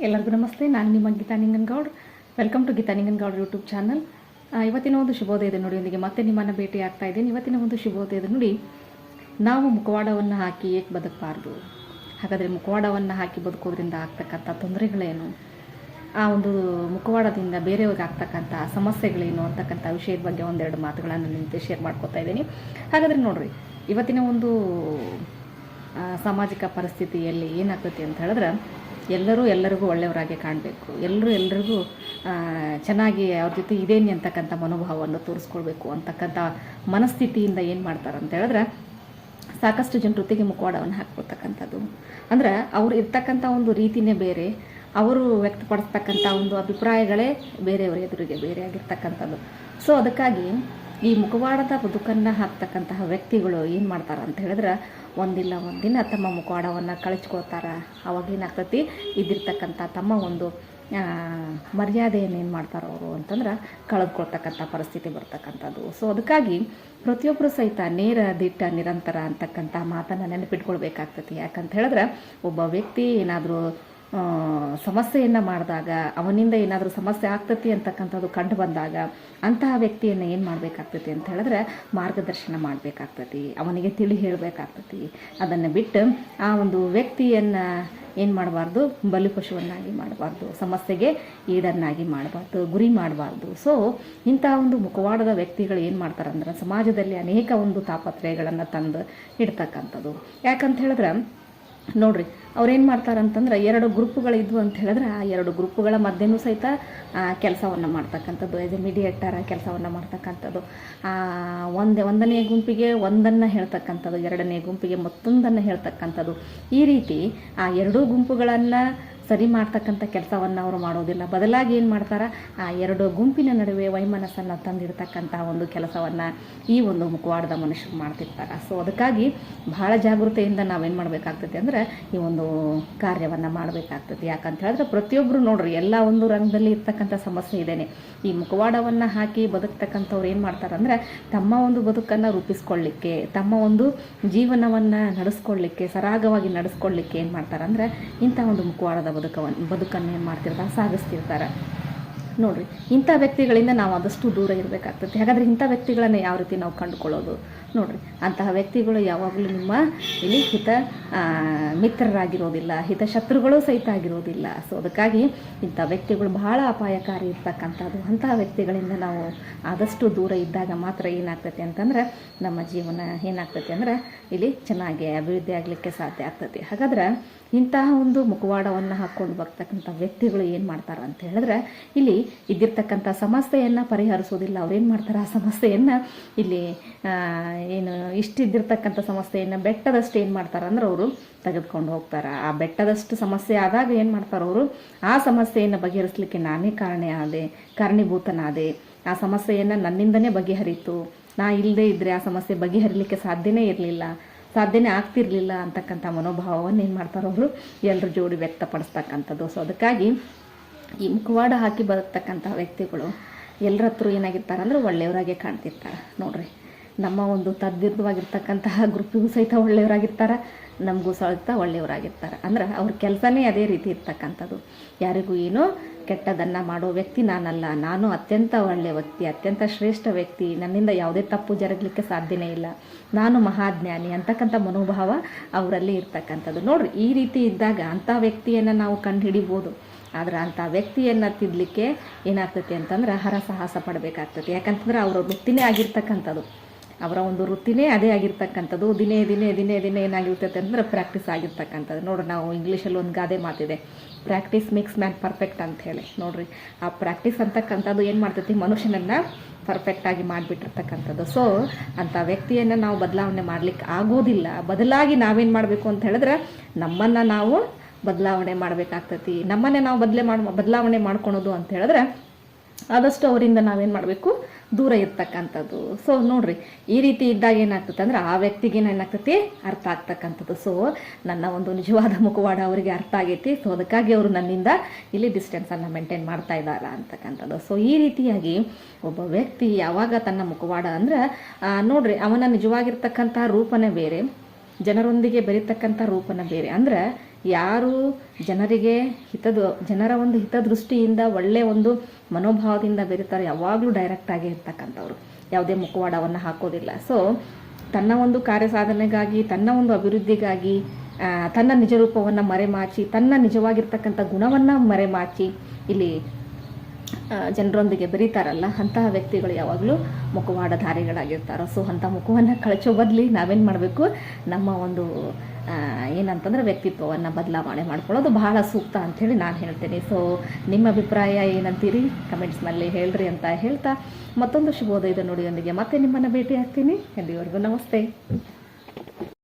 ಎಲ್ಲರಿಗೂ ನಮಸ್ತೆ. ನಾನು ನಿಮ್ಮ Geeta Ningangoud. Welcome to Geeta Ningangoud YouTube channel. ಇವತ್ತಿನ ಒಂದು ಶುಭೋದಯದ ನುಡಿಯೊಂದಿಗೆ ಮತ್ತೆ ನಿಮ್ಮನ್ನು ಭೇಟಿ ಆಗ್ತಾ ಇದ್ದೀನಿ. ಇವತ್ತಿನ ಒಂದು ಶುಭೋದಯದ ನುಡಿ, ನಾವು ಮುಖವಾಡವನ್ನು ಹಾಕಿ ಏಕೆ ಬದುಕಬಾರ್ದು? ಹಾಗಾದರೆ ಮುಖವಾಡವನ್ನು ಹಾಕಿ ಬದುಕೋದ್ರಿಂದ ಆಗ್ತಕ್ಕಂಥ ತೊಂದರೆಗಳೇನು, ಆ ಒಂದು ಮುಖವಾಡದಿಂದ ಬೇರೆಯವ್ರಿಗೆ ಆಗ್ತಕ್ಕಂಥ ಸಮಸ್ಯೆಗಳೇನು ಅಂತಕ್ಕಂಥ ವಿಷಯದ ಬಗ್ಗೆ ಒಂದೆರಡು ಮಾತುಗಳನ್ನು ನಿಮ್ಮ ಜೊತೆ ಶೇರ್ ಮಾಡ್ಕೊತಾ ಇದ್ದೀನಿ. ಹಾಗಾದರೆ ನೋಡಿರಿ, ಇವತ್ತಿನ ಒಂದು ಸಾಮಾಜಿಕ ಪರಿಸ್ಥಿತಿಯಲ್ಲಿ ಏನಾಗ್ತೈತಿ ಅಂತ ಹೇಳಿದ್ರೆ, ಎಲ್ಲರಿಗೂ ಒಳ್ಳೆಯವರಾಗಿ ಕಾಣಬೇಕು, ಎಲ್ರಿಗೂ ಚೆನ್ನಾಗಿ ಅವ್ರ ಜೊತೆ ಇದೇನಿ ಅಂತಕ್ಕಂಥ ಮನೋಭಾವವನ್ನು ತೋರಿಸ್ಕೊಳ್ಬೇಕು ಅಂತಕ್ಕಂಥ ಮನಸ್ಥಿತಿಯಿಂದ ಏನು ಮಾಡ್ತಾರೆ ಅಂತ ಹೇಳಿದ್ರೆ, ಸಾಕಷ್ಟು ಜನರ ಜೊತೆಗೆ ಮುಖವಾಡವನ್ನು ಹಾಕ್ಕೊಳ್ತಕ್ಕಂಥದ್ದು. ಅಂದ್ರೆ ಅವ್ರು ಇರ್ತಕ್ಕಂಥ ಒಂದು ರೀತಿಯೇ ಬೇರೆ, ಅವರು ವ್ಯಕ್ತಪಡಿಸ್ತಕ್ಕಂಥ ಒಂದು ಅಭಿಪ್ರಾಯಗಳೇ ಬೇರೆಯವರ ಎದುರಿಗೆ ಬೇರೆ ಆಗಿರ್ತಕ್ಕಂಥದ್ದು. ಸೊ ಅದಕ್ಕಾಗಿ ಈ ಮುಖವಾಡದ ಬದುಕನ್ನು ಹಾಕ್ತಕ್ಕಂತಹ ವ್ಯಕ್ತಿಗಳು ಏನು ಮಾಡ್ತಾರೆ ಅಂತ ಹೇಳಿದ್ರೆ, ಒಂದಿಲ್ಲ ಒಂದಿನ ತಮ್ಮ ಮುಖವಾಡವನ್ನು ಕಳಿಸ್ಕೊಳ್ತಾರೆ. ಅವಾಗ ಏನಾಗ್ತತಿ, ಇದ್ದಿರ್ತಕ್ಕಂಥ ತಮ್ಮ ಒಂದು ಮರ್ಯಾದೆಯನ್ನು ಏನು ಮಾಡ್ತಾರೆ ಅವರು ಅಂತಂದ್ರೆ ಕಳೆದುಕೊಳ್ತಕ್ಕಂಥ ಪರಿಸ್ಥಿತಿ ಬರ್ತಕ್ಕಂಥದ್ದು. ಸೊ ಅದಕ್ಕಾಗಿ ಪ್ರತಿಯೊಬ್ಬರು ಸಹಿತ ನೇರ ದಿಟ್ಟ ನಿರಂತರ ಅಂತಕ್ಕಂಥ ಮಾತನ್ನು ನೆನಪಿಟ್ಕೊಳ್ಬೇಕಾಗ್ತತಿ. ಯಾಕಂತ ಹೇಳಿದ್ರೆ, ಒಬ್ಬ ವ್ಯಕ್ತಿ ಏನಾದರೂ ಸಮಸ್ಯೆಯನ್ನು ಮಾಡಿದಾಗ, ಅವನಿಂದ ಏನಾದರೂ ಸಮಸ್ಯೆ ಆಗ್ತತಿ ಅಂತಕ್ಕಂಥದ್ದು ಕಂಡು ಬಂದಾಗ ಅಂತಹ ವ್ಯಕ್ತಿಯನ್ನು ಏನು ಮಾಡಬೇಕಾಗ್ತತಿ ಅಂತ ಹೇಳಿದ್ರೆ, ಮಾರ್ಗದರ್ಶನ ಮಾಡಬೇಕಾಗ್ತತಿ, ಅವನಿಗೆ ತಿಳಿ ಹೇಳಬೇಕಾಗ್ತತಿ. ಅದನ್ನು ಬಿಟ್ಟು ಆ ಒಂದು ವ್ಯಕ್ತಿಯನ್ನು ಏನು ಮಾಡಬಾರ್ದು, ಬಲಿಪಶುವನ್ನಾಗಿ ಮಾಡಬಾರ್ದು, ಸಮಸ್ಯೆಗೆ ಈಡನ್ನಾಗಿ ಮಾಡಬಾರ್ದು, ಗುರಿ ಮಾಡಬಾರ್ದು. ಸೊ ಇಂತಹ ಒಂದು ಮುಖವಾಡದ ವ್ಯಕ್ತಿಗಳು ಏನು ಮಾಡ್ತಾರೆ ಅಂದ್ರೆ, ಸಮಾಜದಲ್ಲಿ ಅನೇಕ ಒಂದು ತಾಪತ್ರಯಗಳನ್ನು ತಂದು ಇಡ್ತಕ್ಕಂಥದ್ದು. ಯಾಕಂತ ಹೇಳಿದ್ರೆ ನೋಡ್ರಿ, ಅವ್ರೇನು ಮಾಡ್ತಾರಂತಂದ್ರೆ, ಎರಡು ಗ್ರೂಪ್ಗಳಿದ್ವು ಅಂತ ಹೇಳಿದ್ರೆ, ಆ ಎರಡು ಗ್ರೂಪ್ಗಳ ಮಧ್ಯೆನೂ ಸಹಿತ ಕೆಲಸವನ್ನು ಮಾಡ್ತಕ್ಕಂಥದ್ದು, ಆಸ್ ಎ ಮೀಡಿಯೇಟರ್ ಕೆಲಸವನ್ನು ಮಾಡ್ತಕ್ಕಂಥದ್ದು. ಒಂದನೇ ಗುಂಪಿಗೆ ಒಂದನ್ನು ಹೇಳ್ತಕ್ಕಂಥದ್ದು, ಎರಡನೇ ಗುಂಪಿಗೆ ಮತ್ತೊಂದನ್ನು ಹೇಳ್ತಕ್ಕಂಥದ್ದು. ಈ ರೀತಿ ಆ ಎರಡೂ ಗುಂಪುಗಳನ್ನು ಸರಿ ಮಾಡ್ತಕ್ಕಂಥ ಕೆಲಸವನ್ನು ಅವರು ಮಾಡೋದಿಲ್ಲ. ಬದಲಾಗಿ ಏನು ಮಾಡ್ತಾರೆ, ಆ ಎರಡು ಗುಂಪಿನ ನಡುವೆ ವೈಮನಸ್ಸನ್ನು ತಂದಿಡ್ತಕ್ಕಂಥ ಒಂದು ಕೆಲಸವನ್ನು ಈ ಒಂದು ಮುಖವಾಡದ ಮನುಷ್ಯರು ಮಾಡ್ತಿರ್ತಾರೆ. ಸೊ ಅದಕ್ಕಾಗಿ ಭಾಳ ಜಾಗೃತೆಯಿಂದ ನಾವೇನು ಮಾಡಬೇಕಾಗ್ತದೆ ಅಂದರೆ, ಈ ಒಂದು ಕಾರ್ಯವನ್ನು ಮಾಡಬೇಕಾಗ್ತದೆ. ಯಾಕಂತ ಹೇಳಿದ್ರೆ, ಪ್ರತಿಯೊಬ್ಬರು ನೋಡ್ರಿ, ಎಲ್ಲ ಒಂದು ರಂಗದಲ್ಲಿ ಇರ್ತಕ್ಕಂಥ ಸಮಸ್ಯೆ ಇದೇನೆ. ಈ ಮುಖವಾಡವನ್ನು ಹಾಕಿ ಬದುಕ್ತಕ್ಕಂಥವ್ರು ಏನು ಮಾಡ್ತಾರೆ ಅಂದರೆ, ತಮ್ಮ ಒಂದು ಬದುಕನ್ನು ರೂಪಿಸ್ಕೊಳ್ಳಿಕ್ಕೆ, ತಮ್ಮ ಒಂದು ಜೀವನವನ್ನು ನಡೆಸ್ಕೊಳ್ಳಿಕ್ಕೆ, ಸರಾಗವಾಗಿ ನಡೆಸ್ಕೊಳ್ಳಿಕ್ಕೆ ಏನು ಮಾಡ್ತಾರೆ ಅಂದರೆ, ಇಂಥ ಒಂದು ಮುಖವಾಡದ ಬದುಕನ್ನು ಏನು ಮಾಡ್ತಿರ್ತಾರೆ, ಸಾಗಿಸ್ತಿರ್ತಾರೆ. ನೋಡ್ರಿ, ಇಂಥ ವ್ಯಕ್ತಿಗಳಿಂದ ನಾವು ಆದಷ್ಟು ದೂರ ಇರಬೇಕಾಗ್ತದೆ. ಹಾಗಾದರೆ ಇಂಥ ವ್ಯಕ್ತಿಗಳನ್ನು ಯಾವ ರೀತಿ ನಾವು ಕಂಡುಕೊಳ್ಳೋದು? ನೋಡ್ರಿ, ಅಂತಹ ವ್ಯಕ್ತಿಗಳು ಯಾವಾಗಲೂ ನಿಮ್ಮ ಇಲ್ಲಿ ಹಿತ ಮಿತ್ರರಾಗಿರೋದಿಲ್ಲ, ಹಿತ ಶತ್ರುಗಳು ಸಹಿತ ಆಗಿರೋದಿಲ್ಲ. ಸೊ ಅದಕ್ಕಾಗಿ ಇಂಥ ವ್ಯಕ್ತಿಗಳು ಬಹಳ ಅಪಾಯಕಾರಿ ಇರ್ತಕ್ಕಂಥದ್ದು. ಅಂತಹ ವ್ಯಕ್ತಿಗಳಿಂದ ನಾವು ಆದಷ್ಟು ದೂರ ಇದ್ದಾಗ ಮಾತ್ರ ಏನಾಗ್ತೈತಿ ಅಂತಂದ್ರೆ, ನಮ್ಮ ಜೀವನ ಏನಾಗ್ತೈತಿ ಅಂದ್ರೆ ಇಲ್ಲಿ ಚೆನ್ನಾಗಿ ಅಭಿವೃದ್ಧಿ ಆಗಲಿಕ್ಕೆ ಸಾಧ್ಯ ಆಗ್ತೈತಿ. ಹಾಗಾದ್ರೆ ಇಂತಹ ಒಂದು ಮುಖವಾಡವನ್ನು ಹಾಕ್ಕೊಂಡು ಬರ್ತಕ್ಕಂಥ ವ್ಯಕ್ತಿಗಳು ಏನು ಮಾಡ್ತಾರೆ ಅಂತ ಹೇಳಿದ್ರೆ, ಇಲ್ಲಿ ಇದ್ದಿರ್ತಕ್ಕಂಥ ಸಮಸ್ಯೆಯನ್ನು ಪರಿಹರಿಸೋದಿಲ್ಲ. ಅವ್ರೇನು ಮಾಡ್ತಾರೆ, ಆ ಸಮಸ್ಯೆಯನ್ನು ಇಲ್ಲಿ ಏನು ಇಷ್ಟಿದ್ದಿರ್ತಕ್ಕಂಥ ಸಮಸ್ಯೆಯನ್ನು ಬೆಟ್ಟದಷ್ಟು ಏನು ಮಾಡ್ತಾರೆ ಅಂದ್ರೆ ಅವರು ತೆಗೆದುಕೊಂಡು ಹೋಗ್ತಾರೆ. ಆ ಬೆಟ್ಟದಷ್ಟು ಸಮಸ್ಯೆ ಆದಾಗ ಏನು ಮಾಡ್ತಾರೆ ಅವರು, ಆ ಸಮಸ್ಯೆಯನ್ನು ಬಗೆಹರಿಸಲಿಕ್ಕೆ ನಾನೇ ಕಾರಣೀಭೂತನಾದೆ, ಆ ಸಮಸ್ಯೆಯನ್ನು ನನ್ನಿಂದನೇ ಬಗೆಹರಿತು, ನಾ ಇಲ್ಲದೆ ಇದ್ದರೆ ಆ ಸಮಸ್ಯೆ ಬಗೆಹರಿಲಿಕ್ಕೆ ಸಾಧ್ಯನೇ ಆಗ್ತಿರ್ಲಿಲ್ಲ ಅಂತಕ್ಕಂಥ ಮನೋಭಾವವನ್ನು ಏನು ಮಾಡ್ತಾರೆ ಅವರು ಎಲ್ಲರ ಜೋಡಿ ವ್ಯಕ್ತಪಡಿಸ್ತಕ್ಕಂಥದ್ದು. ಸೊ ಅದಕ್ಕಾಗಿ ಈ ಮುಖವಾಡ ಹಾಕಿ ಬದುಕ್ತಕ್ಕಂಥ ವ್ಯಕ್ತಿಗಳು ಎಲ್ಲರ ಹತ್ರ ಏನಾಗಿರ್ತಾರೆ ಅಂದರೆ, ಒಳ್ಳೆಯವರಾಗೆ ಕಾಣ್ತಿರ್ತಾರೆ. ನೋಡ್ರಿ, ನಮ್ಮ ಒಂದು ತದ್ವಿರುದ್ಧವಾಗಿರ್ತಕ್ಕಂತಹ ಗ್ರೂಪಿಗೂ ಸಹಿತ ಒಳ್ಳೆಯವರಾಗಿರ್ತಾರೆ, ನಮಗೂ ಸಹಿತ ಒಳ್ಳೆಯವರಾಗಿರ್ತಾರೆ. ಅಂದ್ರೆ ಅವ್ರ ಕೆಲಸನೇ ಅದೇ ರೀತಿ ಇರ್ತಕ್ಕಂಥದ್ದು. ಯಾರಿಗೂ ಏನೋ ಕೆಟ್ಟದನ್ನು ಮಾಡೋ ವ್ಯಕ್ತಿ ನಾನಲ್ಲ, ನಾನು ಅತ್ಯಂತ ಒಳ್ಳೆಯ ವ್ಯಕ್ತಿ, ಅತ್ಯಂತ ಶ್ರೇಷ್ಠ ವ್ಯಕ್ತಿ, ನನ್ನಿಂದ ಯಾವುದೇ ತಪ್ಪು ಜರುಗಲಿಕ್ಕೆ ಸಾಧ್ಯನೇ ಇಲ್ಲ, ನಾನು ಮಹಾಜ್ಞಾನಿ ಅಂತಕ್ಕಂಥ ಮನೋಭಾವ ಅವರಲ್ಲಿ ಇರ್ತಕ್ಕಂಥದ್ದು. ನೋಡ್ರಿ, ಈ ರೀತಿ ಇದ್ದಾಗ ಅಂಥ ವ್ಯಕ್ತಿಯನ್ನು ನಾವು ಕಂಡು ಹಿಡಿಬೋದು. ಆದ್ರೆ ಅಂಥ ವ್ಯಕ್ತಿಯನ್ನು ತಿದ್ದಲಿಕ್ಕೆ ಏನಾಗ್ತೈತಿ ಅಂತಂದ್ರೆ, ಹರಸಾಹಸ ಪಡಬೇಕಾಗ್ತದೆ. ಯಾಕಂತಂದ್ರೆ ಅವರ ವೃತ್ತಿನೇ ಆಗಿರ್ತಕ್ಕಂಥದ್ದು, ಅವರ ಒಂದು ವೃತ್ತಿನೇ ಅದೇ ಆಗಿರ್ತಕ್ಕಂಥದ್ದು. ದಿನೇ ದಿನೇ ದಿನೇ ದಿನೇ ಏನಾಗಿರ್ತೈತೆ ಅಂದರೆ ಪ್ರಾಕ್ಟೀಸ್ ಆಗಿರ್ತಕ್ಕಂಥದ್ದು. ನೋಡ್ರಿ, ನಾವು ಇಂಗ್ಲೀಷಲ್ಲಿ ಒಂದು ಗಾದೆ ಮಾತಿದೆ, ಪ್ರಾಕ್ಟೀಸ್ ಮೇಕ್ಸ್ ಮ್ಯಾನ್ ಪರ್ಫೆಕ್ಟ್ ಅಂತ ಹೇಳಿ. ನೋಡ್ರಿ, ಆ ಪ್ರಾಕ್ಟೀಸ್ ಅಂತಕ್ಕಂಥದ್ದು ಏನು ಮಾಡ್ತೈತಿ, ಮನುಷ್ಯನನ್ನು ಪರ್ಫೆಕ್ಟಾಗಿ ಮಾಡಿಬಿಟ್ಟಿರ್ತಕ್ಕಂಥದ್ದು. ಸೊ ಅಂಥ ವ್ಯಕ್ತಿಯನ್ನು ನಾವು ಬದಲಾವಣೆ ಮಾಡಲಿಕ್ಕೆ ಆಗೋದಿಲ್ಲ. ಬದಲಾಗಿ ನಾವೇನು ಮಾಡಬೇಕು ಅಂತ ಹೇಳಿದ್ರೆ, ನಮ್ಮನ್ನು ನಾವು ಬದಲಾವಣೆ ಮಾಡಬೇಕಾಗ್ತೈತಿ. ನಮ್ಮನ್ನೇ ನಾವು ಬದಲಾವಣೆ ಮಾಡ್ಕೊಳೋದು ಅಂತ ಹೇಳಿದ್ರೆ, ಆದಷ್ಟು ಅವರಿಂದ ನಾವೇನು ಮಾಡಬೇಕು, ದೂರ ಇರ್ತಕ್ಕಂಥದ್ದು. ಸೊ ನೋಡ್ರಿ, ಈ ರೀತಿ ಇದ್ದಾಗ ಏನಾಗ್ತದೆ ಅಂದ್ರೆ, ಆ ವ್ಯಕ್ತಿಗೆ ಏನಾಗ್ತೈತಿ, ಅರ್ಥ ಆಗ್ತಕ್ಕಂಥದ್ದು. ಸೊ ನನ್ನ ಒಂದು ನಿಜವಾದ ಮುಖವಾಡ ಅವರಿಗೆ ಅರ್ಥ ಆಗೈತಿ. ಸೊ ಅದಕ್ಕಾಗಿ ಅವರು ನನ್ನಿಂದ ಇಲ್ಲಿ ಡಿಸ್ಟೆನ್ಸನ್ನು ಮೇಂಟೈನ್ ಮಾಡ್ತಾ ಇದ್ದಾರೆ ಅಂತಕ್ಕಂಥದ್ದು. ಸೊ ಈ ರೀತಿಯಾಗಿ ಒಬ್ಬ ವ್ಯಕ್ತಿ ಯಾವಾಗ ತನ್ನ ಮುಖವಾಡ ಅಂದ್ರೆ, ನೋಡ್ರಿ, ಅವನ ನಿಜವಾಗಿರ್ತಕ್ಕಂಥ ರೂಪನೇ ಬೇರೆ, ಜನರೊಂದಿಗೆ ಬೆರೀತಕ್ಕಂಥ ರೂಪನ ಬೇರೆ. ಅಂದ್ರೆ ಯಾರು ಜನರಿಗೆ ಜನರ ಒಂದು ಹಿತದೃಷ್ಟಿಯಿಂದ ಒಳ್ಳೆಯ ಒಂದು ಮನೋಭಾವದಿಂದ ಬೆರೀತಾರೆ, ಯಾವಾಗಲೂ ಡೈರೆಕ್ಟಾಗಿ ಇರ್ತಕ್ಕಂಥವ್ರು, ಯಾವುದೇ ಮುಖವಾಡವನ್ನು ಹಾಕೋದಿಲ್ಲ. ಸೊ ತನ್ನ ಒಂದು ಕಾರ್ಯಸಾಧನೆಗಾಗಿ, ತನ್ನ ಒಂದು ಅಭಿವೃದ್ಧಿಗಾಗಿ, ತನ್ನ ನಿಜ ರೂಪವನ್ನು ಮರೆಮಾಚಿ, ತನ್ನ ನಿಜವಾಗಿರ್ತಕ್ಕಂಥ ಗುಣವನ್ನು ಮರೆಮಾಚಿ ಇಲ್ಲಿ ಜನರೊಂದಿಗೆ ಬೆರೀತಾರಲ್ಲ, ಅಂತಹ ವ್ಯಕ್ತಿಗಳು ಯಾವಾಗಲೂ ಮುಖವಾಡಧಾರಿಗಳಾಗಿರ್ತಾರೆ. ಸೊ ಅಂಥ ಮುಖವನ್ನು ಕಳಚೋ ಬದಲಿ ನಾವೇನು ಮಾಡಬೇಕು, ನಮ್ಮ ಒಂದು ಏನಂತಂದ್ರೆ ವ್ಯಕ್ತಿತ್ವವನ್ನು ಬದಲಾವಣೆ ಮಾಡ್ಕೊಳ್ಳೋದು ಬಹಳ ಸೂಕ್ತ ಅಂಥೇಳಿ ನಾನು ಹೇಳ್ತೀನಿ. ಸೊ ನಿಮ್ಮ ಅಭಿಪ್ರಾಯ ಏನಂತೀರಿ ಕಮೆಂಟ್ಸ್ನಲ್ಲಿ ಹೇಳ್ರಿ ಅಂತ ಹೇಳ್ತಾ, ಮತ್ತೊಂದು ಶುಭೋದಯದ ನುಡಿಯೊಂದಿಗೆ ಮತ್ತೆ ನಿಮ್ಮನ್ನು ಭೇಟಿ ಆಗ್ತೀನಿ. ಎಲ್ಲಿವರೆಗೂ ನಮಸ್ತೆ.